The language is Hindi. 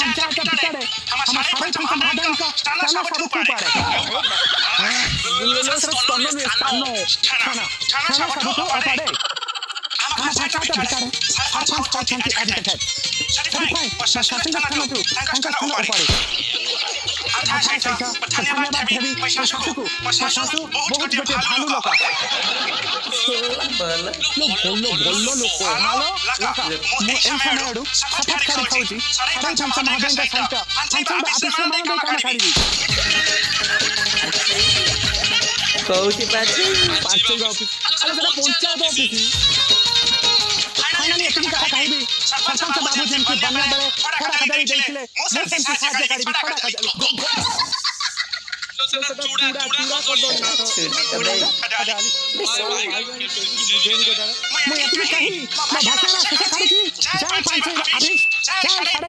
पंचायत के भितर हम सारे पंच महाजन का चला सब को पारे ये सब तन्नो में थाना सब को पारे हम पंचायत के भितर सरपंच पंचायत एडिटेड सरपंच शासन का थाना तो थाना पारे धन्यवाद देवी शासु बहुत बड़े भालू लोग बोलो लोग हालो लका मो एंसनाडू सफात करी खाउची सरपंच महाजन का संता पंचायत ऑफिस में काम करी कौची पाची पंचायत ऑफिस अरे जरा पंचायत ऑफिस फाइनली एतकी कथा कहबी सरपंच बाबू जन के बनला बेले खड़ा खदाई देथिले मो सेंटी साहाय्य करी खड़ा खदाई चूड़ा कर दो मैं एतकी कही मैं भाषा से खड़ी जय पंचायत ऑफिस जय